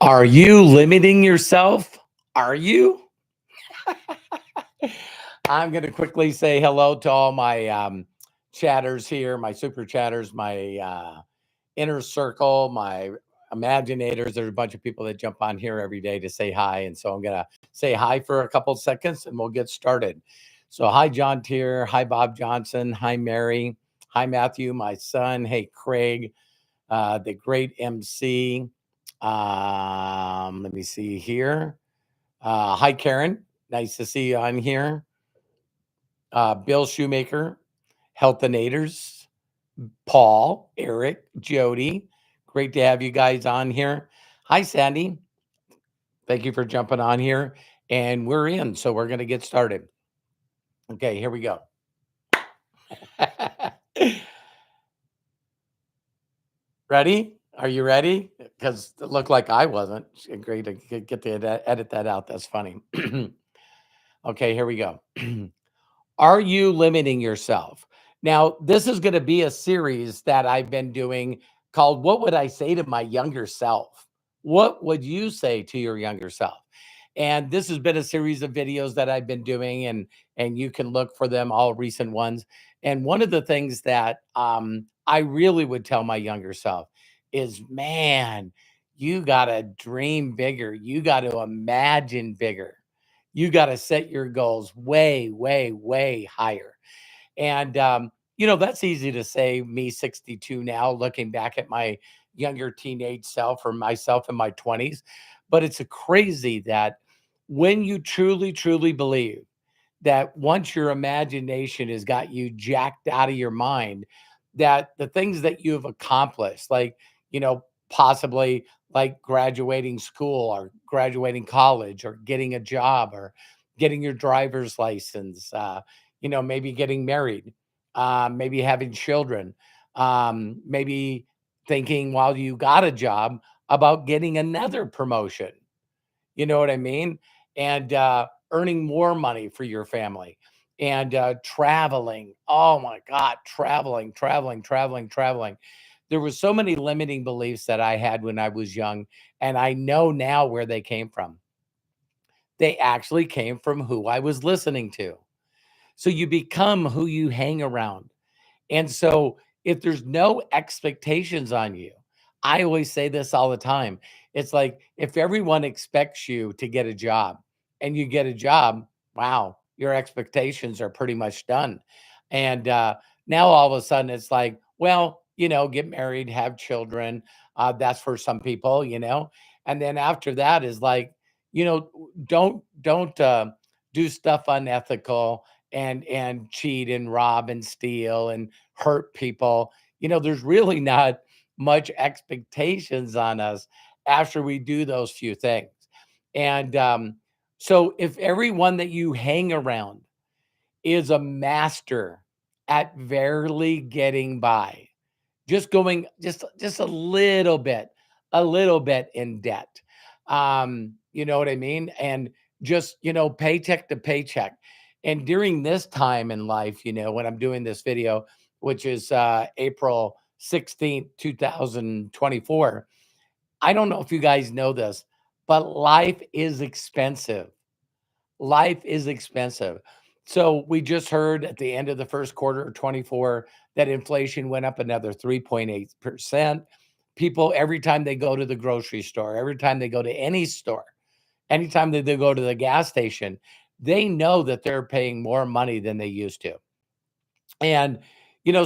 Are you limiting yourself? Are you? I'm going to quickly say hello to all my chatters here, my super chatters, my inner circle, my imaginators. There's a bunch of people that jump on here every day to say hi. And so I'm going to say hi for a couple of seconds and we'll get started. So, hi, John Tier. Hi, Bob Johnson. Hi, Mary. Hi, Matthew, my son. Hey, Craig, the great MC. Let me see here. Hi, Karen. Nice to see you on here. Bill Shoemaker, Healthinators, Paul, Eric, Jody. Great to have you guys on here. Hi, Sandy. Thank you for jumping on here. And we're in, so we're going to get started. Okay, here we go. Ready? Are you ready? Because it looked like I wasn't. Great to get to edit that out. That's funny. Okay, here we go. Are you limiting yourself? Now, this is going to be a series that I've been doing called What Would I Say to My Younger Self? What would you say to your younger self? And this has been a series of videos that I've been doing, and you can look for them, all recent ones. And one of the things that I really would tell my younger self is, man, you got to dream bigger. You got to imagine bigger. You got to set your goals way, way, way higher. And, that's easy to say, me 62 now, looking back at my younger teenage self or myself in my 20s. But it's a crazy that when you truly, truly believe that once your imagination has got you jacked out of your mind, that the things that you've accomplished, like, possibly like graduating school or graduating college or getting a job or getting your driver's license, maybe getting married, maybe having children, maybe thinking while you got a job about getting another promotion. You know what I mean? And earning more money for your family and traveling. Oh my God, traveling, traveling, traveling, traveling. There was so many limiting beliefs that I had when I was young, and I know now where they came from. They actually came from who I was listening to. So you become who you hang around. And so if there's no expectations on you, I always say this all the time. It's like if everyone expects you to get a job and you get a job, wow, your expectations are pretty much done. And now all of a sudden it's like, well, get married, have children. That's for some people. And then after that is like, don't do stuff unethical and cheat and rob and steal and hurt people. There's really not much expectations on us after we do those few things. And so if everyone that you hang around is a master at barely getting by, just going just a little bit in debt. You know what I mean? And just, paycheck to paycheck. And during this time in life, when I'm doing this video, which is April 16th, 2024, I don't know if you guys know this, but life is expensive. Life is expensive. So we just heard at the end of the first quarter of 24 that inflation went up another 3.8%. People, every time they go to the grocery store, every time they go to any store, anytime that they go to the gas station, they know that they're paying more money than they used to. And,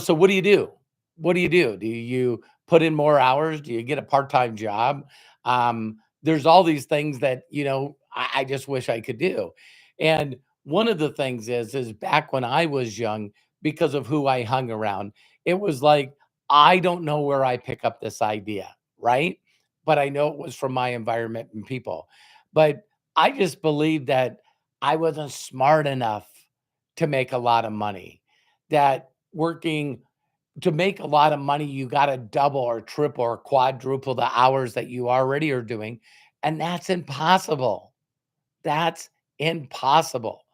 so what do you do? What do you do? Do you put in more hours? Do you get a part-time job? There's all these things that, I just wish I could do. And one of the things is back when I was young, because of who I hung around, it was like, I don't know where I pick up this idea, right? But I know it was from my environment and people. But I just believed that I wasn't smart enough to make a lot of money, that working to make a lot of money, you got to double or triple or quadruple the hours that you already are doing. And that's impossible. That's impossible.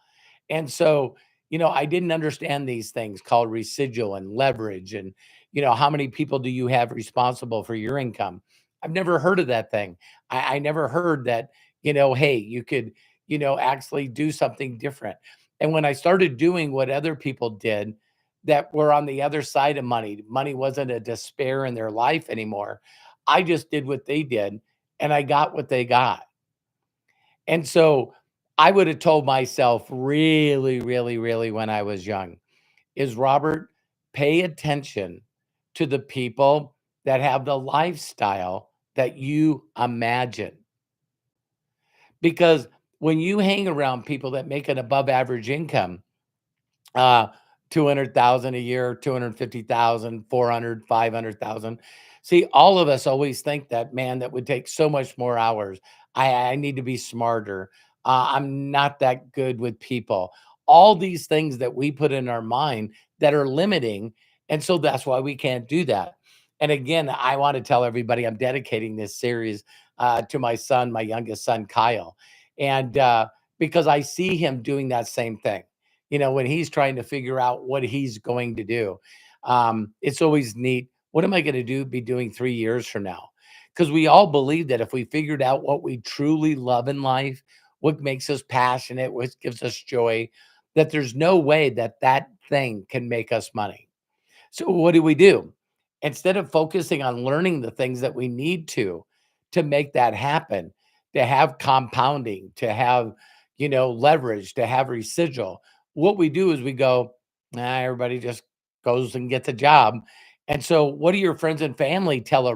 And so, I didn't understand these things called residual and leverage. And, how many people do you have responsible for your income? I've never heard of that thing. I never heard that, hey, you could, actually do something different. And when I started doing what other people did that were on the other side of money, money wasn't a despair in their life anymore. I just did what they did and I got what they got. And so I would have told myself really, really, really when I was young is Robert, pay attention to the people that have the lifestyle that you imagine. Because when you hang around people that make an above average income, uh 200,000 a year, 250,000, 400, 500,000. See, all of us always think that, man, that would take so much more hours. I need to be smarter. I'm not that good with people. All these things that we put in our mind that are limiting, and so that's why we can't do that. And again, I want to tell everybody I'm dedicating this series to my son, my youngest son, Kyle, and because I see him doing that same thing, when he's trying to figure out what he's going to do. It's always neat. What am I going to be doing 3 years from now? Because we all believe that if we figured out what we truly love in life, what makes us passionate, what gives us joy, that there's no way that that thing can make us money. So what do we do? Instead of focusing on learning the things that we need to make that happen, to have compounding, to have, leverage, to have residual, what we do is we go, everybody just goes and gets a job. And so what do your friends and family tell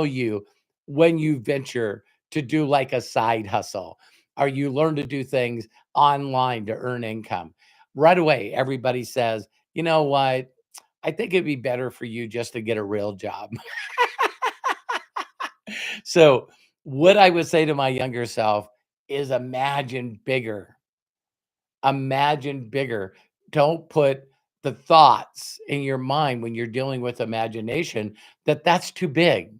you when you venture to do like a side hustle, or you learn to do things online to earn income? Right away, everybody says, you know what? I think it'd be better for you just to get a real job. So, what I would say to my younger self is imagine bigger. Imagine bigger. Don't put the thoughts in your mind when you're dealing with imagination that that's too big.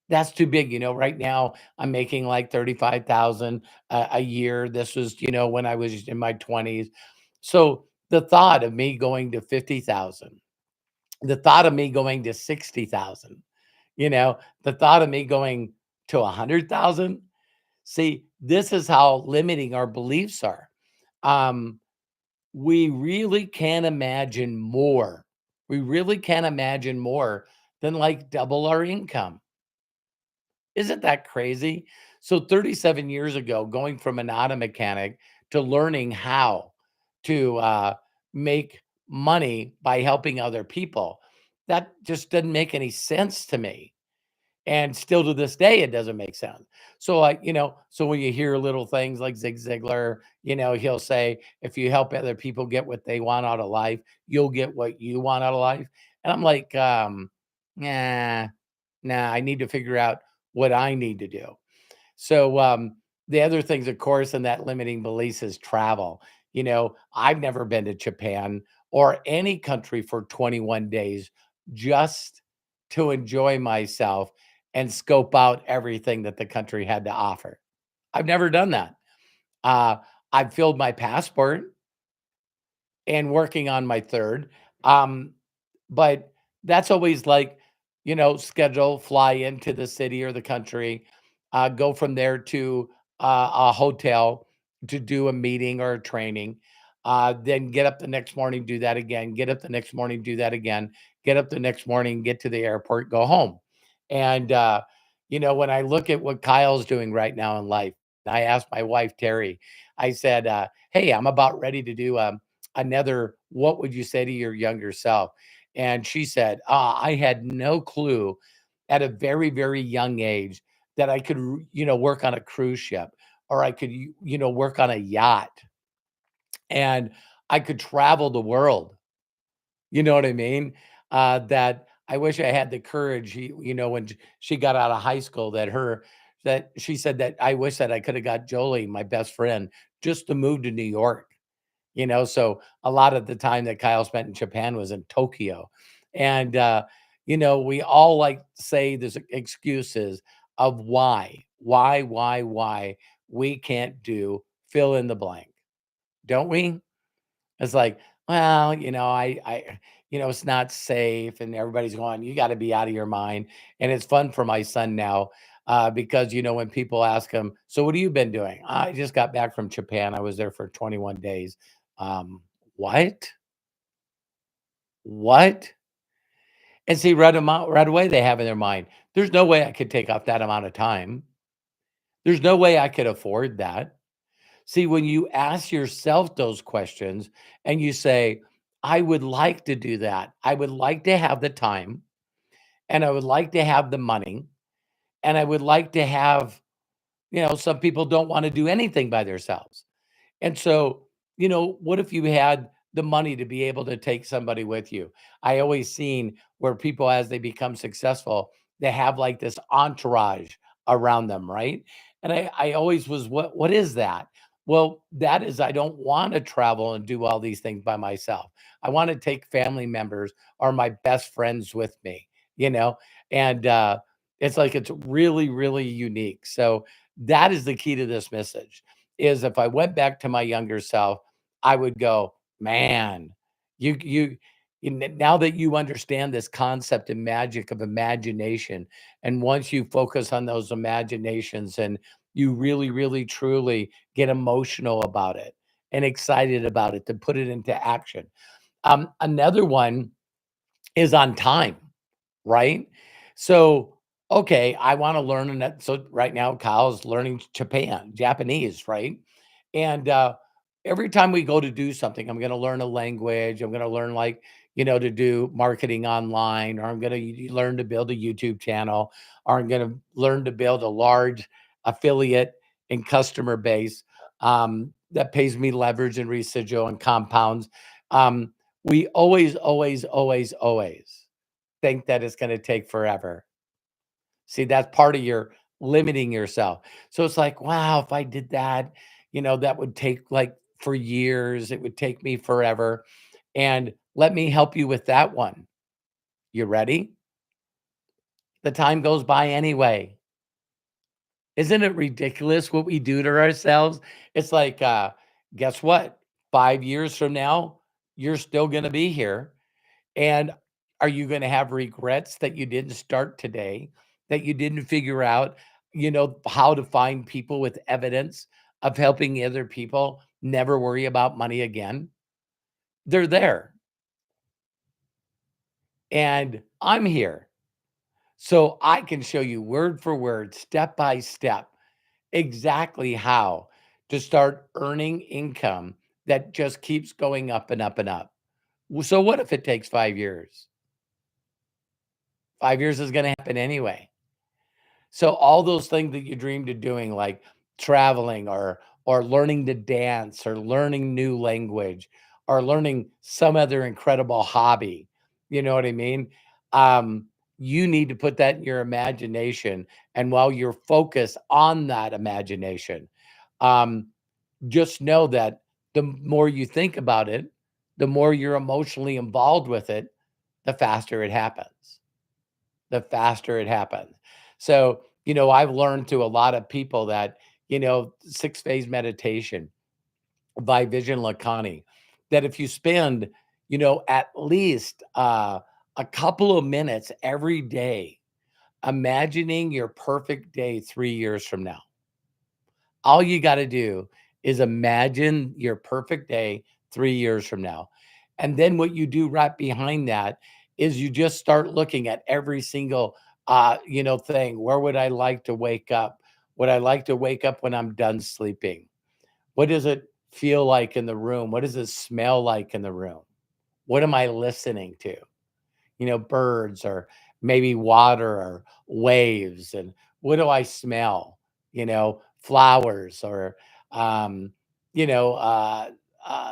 That's too big. Right now I'm making like 35,000 a year. This was, when I was in my 20s. So the thought of me going to 50,000, the thought of me going to 60,000, you know, the thought of me going to 100,000. See, this is how limiting our beliefs are. Um, we really can imagine more. We really can imagine more than like double our income. Isn't that crazy? So 37 years ago, going from an auto mechanic to learning how to make money by helping other people, that just doesn't make any sense to me. And still to this day, it doesn't make sense. So, like, so when you hear little things like Zig Ziglar, he'll say, if you help other people get what they want out of life, you'll get what you want out of life. And I'm like, nah, nah, I need to figure out what I need to do. So the other things, of course, in that limiting beliefs is travel. I've never been to Japan or any country for 21 days just to enjoy myself and scope out everything that the country had to offer. I've never done that. Uh, I've filled my passport and working on my third. Um, but that's always like, schedule, fly into the city or the country, go from there to a hotel to do a meeting or a training, then get up the next morning, do that again, get up the next morning, do that again, get up the next morning, get to the airport, go home. And, when I look at what Kyle's doing right now in life, I asked my wife, Terry, I said, hey, I'm about ready to do another, what would you say to your younger self? And she said, I had no clue at a very, very young age that I could, work on a cruise ship or I could, work on a yacht and I could travel the world. You know what I mean? That I wish I had the courage, when she got out of high school, that she said that I wish that I could have got Jolie, my best friend, just to move to New York. So a lot of the time that Kyle spent in Japan was in Tokyo. And, we all like say there's excuses of why we can't do fill in the blank, don't we? It's like, Well, it's not safe, and everybody's going, you got to be out of your mind. And it's fun for my son now, because when people ask him, so what have you been doing? I just got back from Japan. I was there for 21 days. Um, what? What? And see, right away, they have in their mind, there's no way I could take off that amount of time. There's no way I could afford that. See, when you ask yourself those questions and you say, I would like to do that. I would like to have the time, and I would like to have the money, and I would like to have, some people don't want to do anything by themselves. And so, what if you had the money to be able to take somebody with you? I always seen where people, as they become successful, they have like this entourage around them, right? And I always was, what is that? Well, that is, I don't want to travel and do all these things by myself. I want to take family members or my best friends with me, you know, and it's like it's really, really unique. So that is the key to this message is if I went back to my younger self, I would go, man, now that you understand this concept and magic of imagination, and once you focus on those imaginations and you really, really, truly get emotional about it and excited about it to put it into action. Another one is on time, right? So, okay, I want to learn, and so right now Kyle's learning Japanese, right? And every time we go to do something, I'm going to learn a language. I'm going to learn, like, to do marketing online, or I'm going to learn to build a YouTube channel, or I'm going to learn to build a large affiliate and customer base, that pays me leverage and residual and compounds. We always, always, always, always think that it's gonna take forever. See, that's part of your limiting yourself. So it's like, wow, if I did that, that would take like for years. It would take me forever. And let me help you with that one. You ready? The time goes by anyway. Isn't it ridiculous what we do to ourselves? It's like, guess what? 5 years from now, you're still gonna be here. And are you gonna have regrets that you didn't start today, that you didn't figure out, how to find people with evidence of helping other people never worry about money again? They're there, and I'm here. So I can show you word for word, step by step, exactly how to start earning income that just keeps going up and up and up. So what if it takes 5 years? 5 years is gonna happen anyway. So all those things that you dreamed of doing, like traveling or learning to dance or learning new language or learning some other incredible hobby, you know what I mean? Um, you need to put that in your imagination. And while you're focused on that imagination, um, just know that the more you think about it, the more you're emotionally involved with it, the faster it happens, the faster it happens. So, I've learned through a lot of people that, 6 phase meditation by Vision Lakani, that if you spend, at least a couple of minutes every day imagining your perfect day 3 years from now, all you got to do is imagine your perfect day 3 years from now. And then what you do right behind that is you just start looking at every single thing. Where would I like to wake up? Would I like to wake up when I'm done sleeping? What does it feel like in the room? What does it smell like in the room? What am I listening to? Birds or maybe water or waves. And what do I smell? Flowers or, um,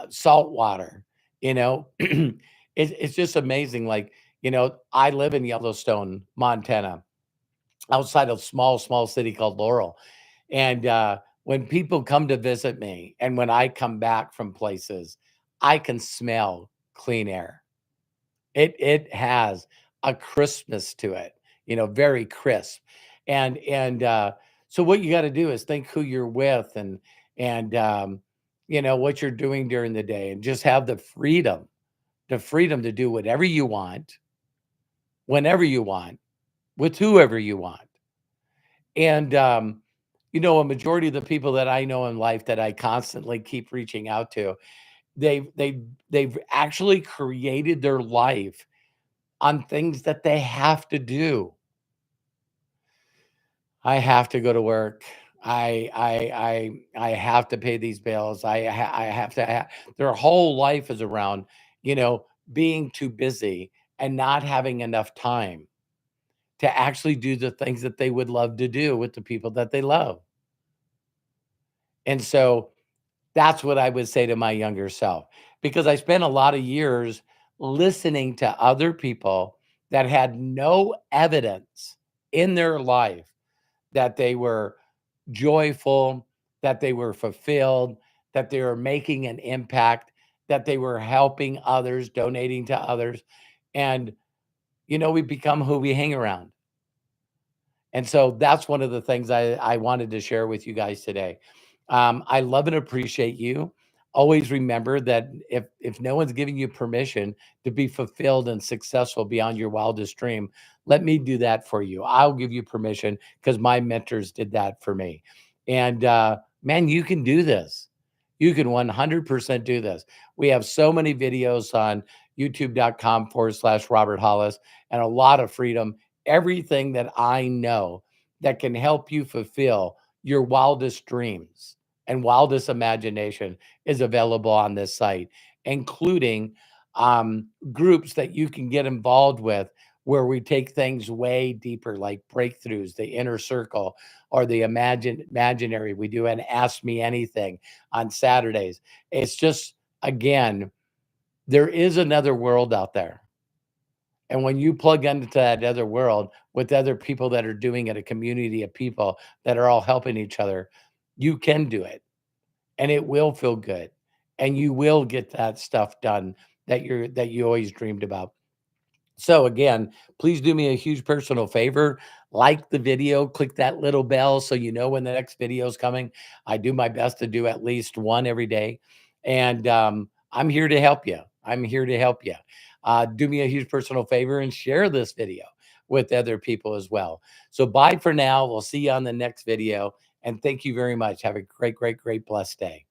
salt water, it's just amazing. Like, I live in Yellowstone, Montana, outside of small, small city called Laurel. And when people come to visit me and when I come back from places, I can smell clean air. It has a crispness to it, very crisp. And so what you gotta do is think who you're with and, what you're doing during the day and just have the freedom to do whatever you want, whenever you want, with whoever you want. And, a majority of the people that I know in life that I constantly keep reaching out to, they've actually created their life on things that they have to do. I have to go to work. I have to pay these bills. I have to their whole life is around, you know, being too busy and not having enough time to actually do the things that they would love to do with the people that they love. And so that's what I would say to my younger self, because I spent a lot of years listening to other people that had no evidence in their life that they were joyful, that they were fulfilled, that they were making an impact, that they were helping others, donating to others. And, we become who we hang around. And so that's one of the things I wanted to share with you guys today. I love and appreciate you. Always remember that if no one's giving you permission to be fulfilled and successful beyond your wildest dream, let me do that for you. I'll give you permission because my mentors did that for me. And man, you can do this. You can 100% do this. We have so many videos on youtube.com/Robert Hollis and a lot of freedom. Everything that I know that can help you fulfill your wildest dreams and wildest imagination is available on this site, including groups that you can get involved with where we take things way deeper, like breakthroughs, the inner circle, or the imaginary. We do an Ask Me Anything on Saturdays. It's just, again, there is another world out there. And when you plug into that other world with other people that are doing it, a community of people that are all helping each other, you can do it and it will feel good. And you will get that stuff done that you always dreamed about. So again, please do me a huge personal favor. Like the video, click that little bell so you know when the next video is coming. I do my best to do at least one every day. And I'm here to help you. I'm here to help you. Do me a huge personal favor and share this video with other people as well. So bye for now. We'll see you on the next video. And thank you very much. Have a great, great, great blessed day.